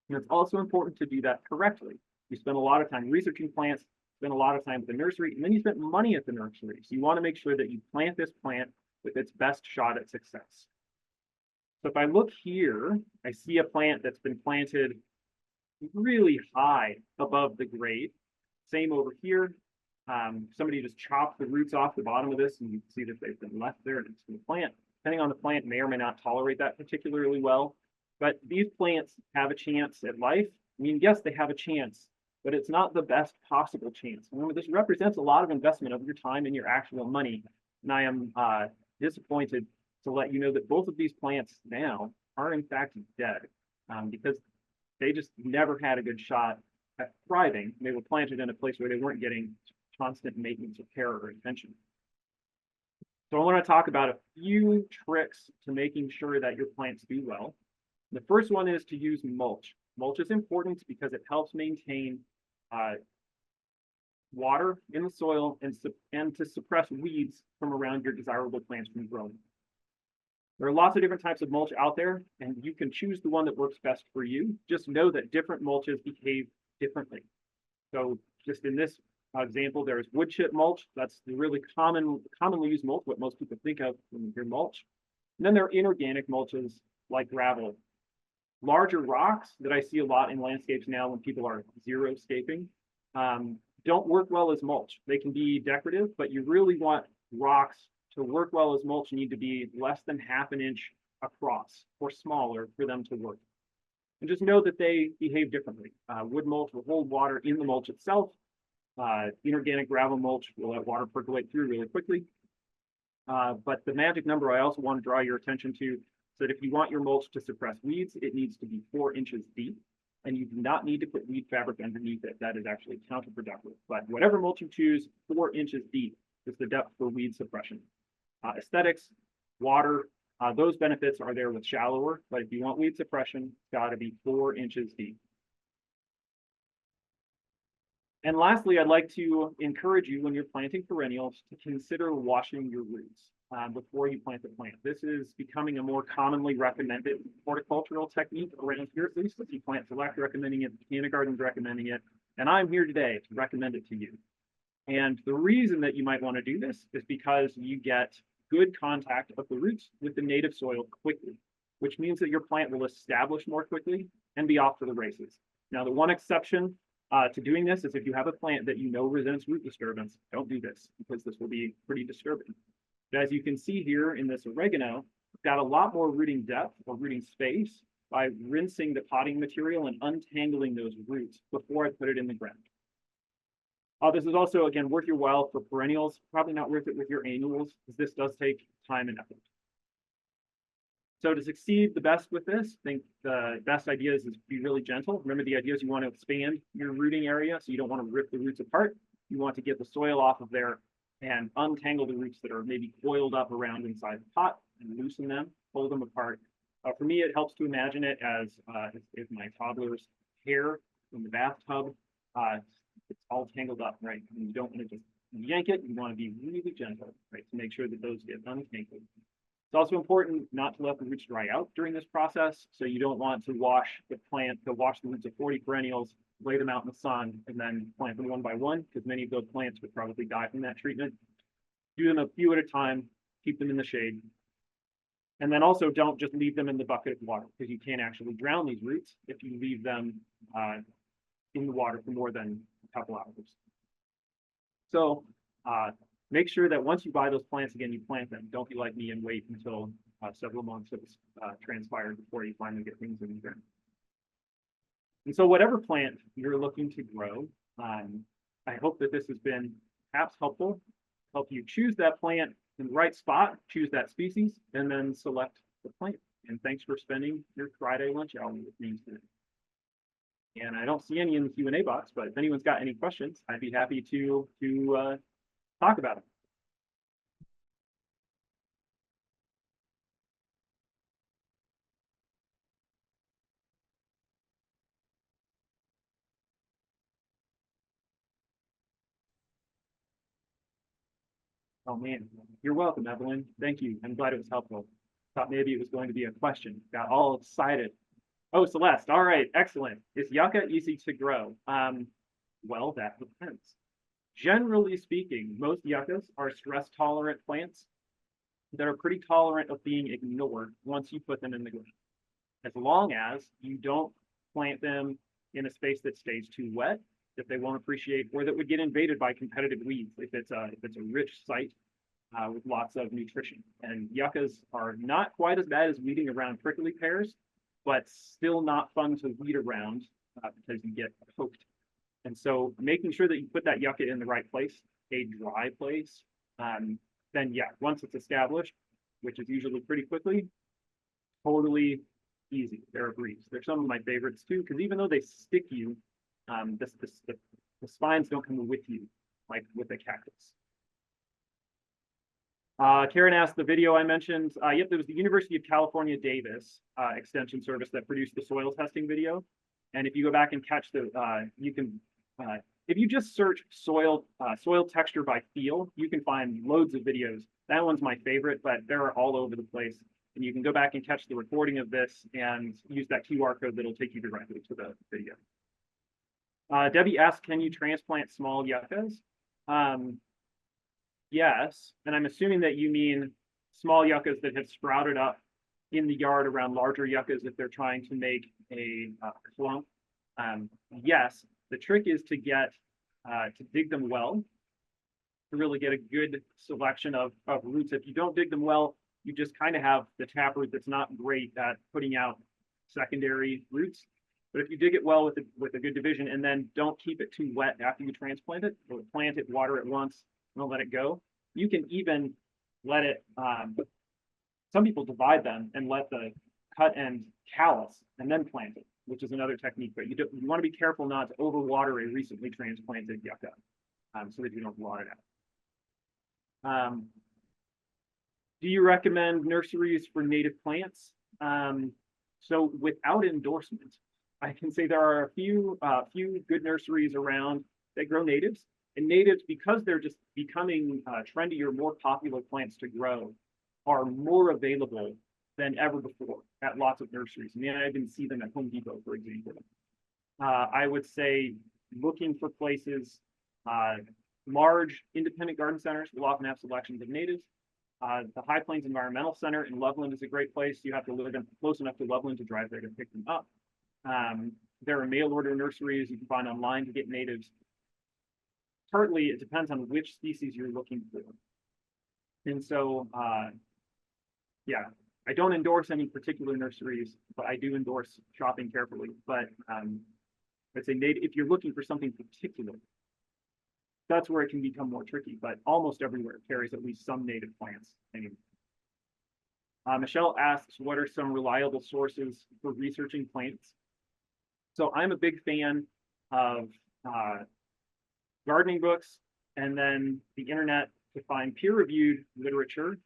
And it's also important to do that correctly. You spend a lot of time researching plants, spend a lot of time at the nursery, and then you spend money at the nursery. So you want to make sure that you plant this plant with its best shot at success. So if I look here, I see a plant that's been planted really high above the grade. Same over here. Somebody just chopped the roots off the bottom of this, and you can see that they've been left there next to the plant. Depending on the plant, may or may not tolerate that particularly well. But these plants have a chance at life. I mean, yes, they have a chance, but it's not the best possible chance. Remember, this represents a lot of investment of your time and your actual money. And I am disappointed to let you know that both of these plants now are in fact dead because they just never had a good shot at thriving. They were planted in a place where they weren't getting constant maintenance or care or attention. So I want to talk about a few tricks to making sure that your plants do well. The first one is to use mulch. Mulch is important because it helps maintain water in the soil and to suppress weeds from around your desirable plants from growing. There are lots of different types of mulch out there, and you can choose the one that works best for you. Just know that different mulches behave differently. So just in this example, there's wood chip mulch. That's the really commonly used mulch, what most people think of when you hear mulch. And then there are inorganic mulches like gravel. Larger rocks that I see a lot in landscapes now when people are xeriscaping don't work well as mulch. They can be decorative, but you really want rocks to work well as mulch. You need to be less than ½ an inch across or smaller for them to work. And just know that they behave differently. Wood mulch will hold water in the mulch itself. Inorganic gravel mulch will let water percolate through really quickly. But the magic number I also want to draw your attention to is that if you want your mulch to suppress weeds, it needs to be 4 inches deep. And you do not need to put weed fabric underneath it. That is actually counterproductive. But whatever mulch you choose, 4 inches deep is the depth for weed suppression. Aesthetics, water, those benefits are there with shallower, but if you want weed suppression, it's got to be 4 inches deep. And lastly, I'd like to encourage you when you're planting perennials to consider washing your roots before you plant the plant. This is becoming a more commonly recommended horticultural technique around here, at least. You Plant Select recommending it, kindergarten's recommending it, and I'm here today to recommend it to you. And the reason that you might want to do this is because you get good contact of the roots with the native soil quickly, which means that your plant will establish more quickly and be off to the races. Now, the one exception to doing this is if you have a plant that you know resents root disturbance, don't do this because this will be pretty disturbing. But as you can see here in this oregano, it's got a lot more rooting depth or rooting space by rinsing the potting material and untangling those roots before I put it in the ground. This is also, again, worth your while for perennials, probably not worth it with your annuals, because this does take time and effort. So to succeed the best with this, I think the best idea is to be really gentle. Remember, the idea is you want to expand your rooting area, so you don't want to rip the roots apart. You want to get the soil off of there and untangle the roots that are maybe coiled up around inside the pot and loosen them, pull them apart. For me, it helps to imagine it as if my toddler's hair in the bathtub. It's all tangled up, right? And you don't want to just yank it. You want to be really gentle, right, to make sure that those get untangled. It's also important not to let the roots dry out during this process. So you don't want to wash the roots of 40 perennials, lay them out in the sun, and then plant them one by one, because many of those plants would probably die from that treatment. Do them a few at a time, keep them in the shade. And then also don't just leave them in the bucket of water, because you can't actually drown these roots if you leave them in the water for more than a couple hours. So make sure that once you buy those plants again, you plant them. Don't be like me and wait until several months have transpired before you finally get things in the ground. And so whatever plant you're looking to grow, I hope that this has been perhaps helpful, help you choose that plant in the right spot, choose that species, and then select the plant. And thanks for spending your Friday lunch hour with me today. And I don't see any in the Q&A box, but if anyone's got any questions, I'd be happy to talk about it. Oh man, you're welcome, Evelyn. Thank you. I'm glad it was helpful. Thought maybe it was going to be a question. Got all excited. Oh, Celeste. All right, excellent. Is yucca easy to grow? Well, that depends. Generally speaking, most yuccas are stress-tolerant plants that are pretty tolerant of being ignored once you put them in the ground. As long as you don't plant them in a space that stays too wet, that they won't appreciate, or that would get invaded by competitive weeds if it's a rich site with lots of nutrition. And yuccas are not quite as bad as weeding around prickly pears, but still not fun to weed around because you get poked. And so making sure that you put that yucca in the right place, a dry place, then yeah, once it's established, which is usually pretty quickly, totally easy. They're a breeze. They're some of my favorites too, because even though they stick you, the spines don't come with you like with a cactus. Karen asked the video I mentioned. Yep, there was the University of California, Davis extension service that produced the soil testing video. And if you go back and catch you can, if you just search soil texture by feel, you can find loads of videos. That one's my favorite, but they're all over the place. And you can go back and catch the recording of this and use that QR code that'll take you directly to the video. Debbie asked, can you transplant small yuccas? Yes, and I'm assuming that you mean small yuccas that have sprouted up in the yard around larger yuccas if they're trying to make a clump. Yes, the trick is to dig them well, to really get a good selection of roots. If you don't dig them well, you just kind of have the taproot that's not great at putting out secondary roots. But if you dig it well with a good division and then don't keep it too wet after you transplant it, or plant it, water it once, don't let it go. You can even let it, some people divide them and let the cut end callus and then plant it, which is another technique, but you want to be careful not to overwater a recently transplanted yucca so that you don't blot it out. Do you recommend nurseries for native plants? So without endorsement, I can say there are a few good nurseries around that grow natives. And natives, because they're just becoming trendier, more popular plants to grow, are more available than ever before at lots of nurseries. I mean, I even see them at Home Depot, for example. I would say looking for places, large independent garden centers will often have selections of natives. The High Plains Environmental Center in Loveland is a great place. You have to live close enough to Loveland to drive there to pick them up. There are mail order nurseries you can find online to get natives. Partly, it depends on which species you're looking for. And so, yeah, I don't endorse any particular nurseries, but I do endorse shopping carefully. But I'd say if you're looking for something particular, that's where it can become more tricky, but almost everywhere carries at least some native plants. Anyway. Michelle asks, what are some reliable sources for researching plants? So I'm a big fan of gardening books and then the internet to find peer-reviewed literature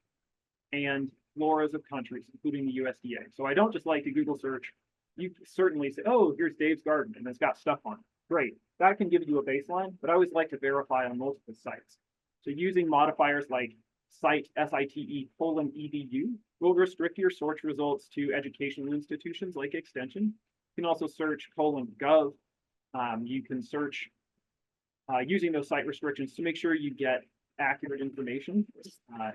and floras of countries, including the USDA. So I don't just like to Google search. You certainly say, oh, here's Dave's garden, and it's got stuff on it. Great. That can give you a baseline, but I always like to verify on multiple sites. So using modifiers like site, SITE:/edu will restrict your search results to educational institutions like Extension. You can also search :gov. You can search using those site restrictions to make sure you get accurate information.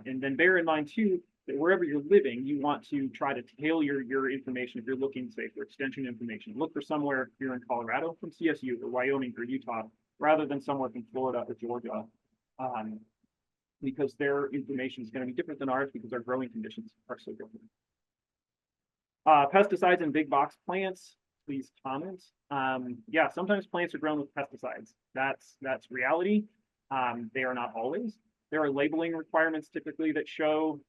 And then bear in mind too, that wherever you're living, you want to try to tailor your information if you're looking, say, for extension information. Look for somewhere here in Colorado from CSU or Wyoming or Utah, rather than somewhere from Florida or Georgia, because their information is going to be different than ours because our growing conditions are so different. Pesticides in big box plants, please comment. Yeah, sometimes plants are grown with pesticides. That's reality. They are not always. There are labeling requirements typically that show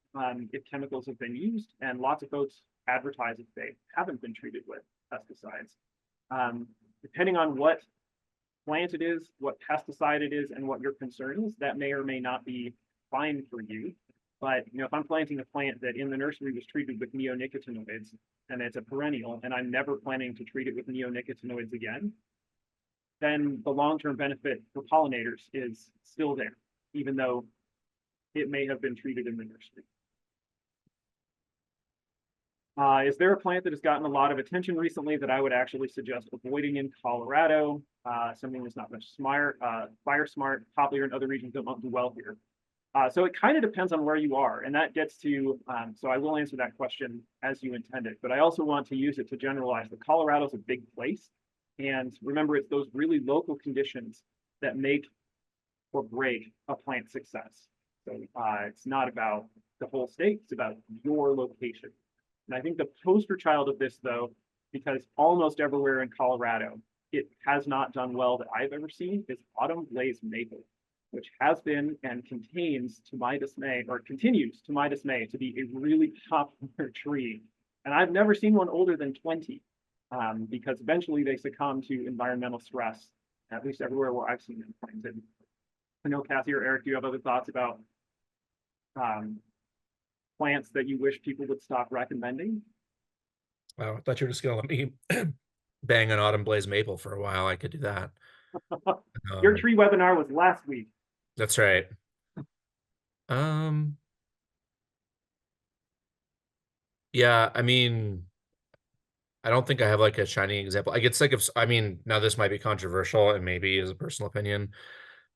if chemicals have been used, and lots of folks advertise if they haven't been treated with pesticides. Depending on what plant it is, what pesticide it is, and what your concern is, that may or may not be fine for you. But if I'm planting a plant that in the nursery was treated with neonicotinoids, and it's a perennial, and I'm never planning to treat it with neonicotinoids again, then the long-term benefit for pollinators is still there, even though it may have been treated in the nursery. Is there a plant that has gotten a lot of attention recently that I would actually suggest avoiding in Colorado? Something that's not much fire smart, poplar in other regions that won't do well here. So it kind of depends on where you are, and that gets to, so I will answer that question as you intended, but I also want to use it to generalize that Colorado's a big place, And remember, it's those really local conditions that make or break a plant success. So it's not about the whole state, it's about your location. And I think the poster child of this, though, because almost everywhere in Colorado, it has not done well that I've ever seen, is autumn blaze maple, which has been and contains, to my dismay, or continues to my dismay, to be a really popular tree. And I've never seen one older than 20, because eventually they succumb to environmental stress, at least everywhere where I've seen them planted. I know Cassie or Eric, do you have other thoughts about plants that you wish people would stop recommending? Oh, I thought you were just gonna let me bang an autumn blaze maple for a while. I could do that. Your Um, tree webinar was last week. that's right. Um, yeah, I mean, I don't think I have like a shining example. I get sick of, I mean, now this might be controversial and maybe is a personal opinion,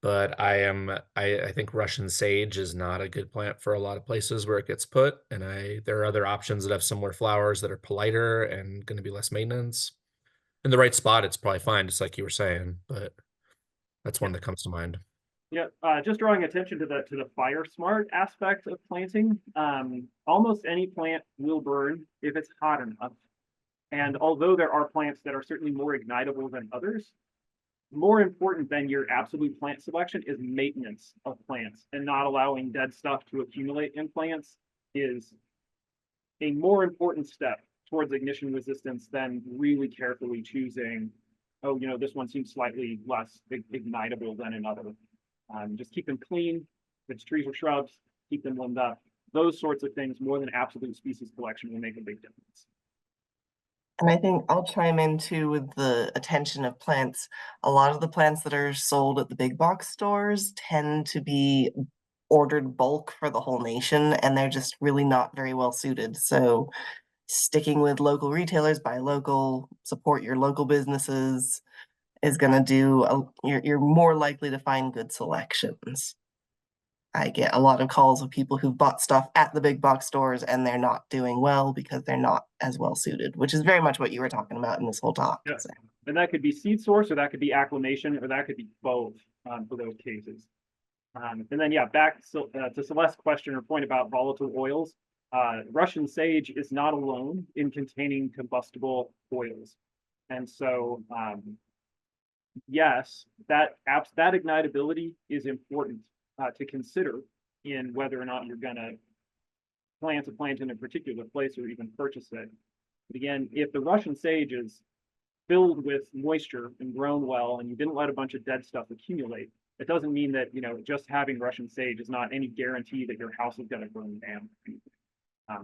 but I think Russian sage is not a good plant for a lot of places where it gets put. And there are other options that have similar flowers that are politer and going to be less maintenance. In the right spot, it's probably fine, just like you were saying, but that's one that comes to mind. Yeah, just drawing attention to the fire smart aspect of planting. Almost any plant will burn if it's hot enough. And although there are plants that are certainly more ignitable than others, more important than your absolute plant selection is maintenance of plants, and not allowing dead stuff to accumulate in plants is a more important step towards ignition resistance than really carefully choosing, oh, this one seems slightly less ignitable than another. Just keep them clean. If it's trees or shrubs, keep them limbed up. Those sorts of things, more than absolute species collection, will make a big difference. And I think I'll chime in too with the attention of plants. A lot of the plants that are sold at the big box stores tend to be ordered bulk for the whole nation, and they're just really not very well suited. So sticking with local retailers, buy local, support your local businesses is going to you're more likely to find good selections. I get a lot of calls of people who've bought stuff at the big box stores and they're not doing well because they're not as well suited, which is very much what you were talking about in this whole talk. Yeah. So. And that could be seed source, or that could be acclimation, or that could be both for those cases. And then, yeah, back to Celeste's question or point about volatile oils. Russian sage is not alone in containing combustible oils. And so, yes, that ignitability is important to consider in whether or not you're going to plant a plant in a particular place or even purchase it. But again, if the Russian sage is filled with moisture and grown well, and you didn't let a bunch of dead stuff accumulate, it doesn't mean that just having Russian sage is not any guarantee that your house is going to burn down.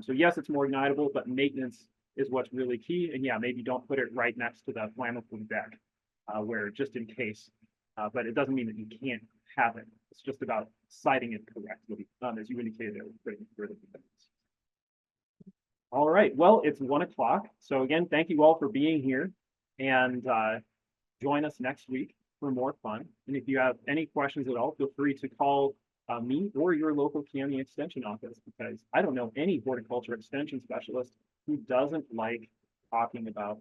So yes, it's more ignitable, but maintenance is what's really key. And yeah, maybe don't put it right next to the flammable deck, where just in case. But it doesn't mean that you can't have it. It's just about siting it correctly, as you indicated. All right. Well, it's 1 o'clock. So again, thank you all for being here, and join us next week for more fun. And if you have any questions at all, feel free to call me or your local county extension office, because I don't know any horticulture extension specialist who doesn't like talking about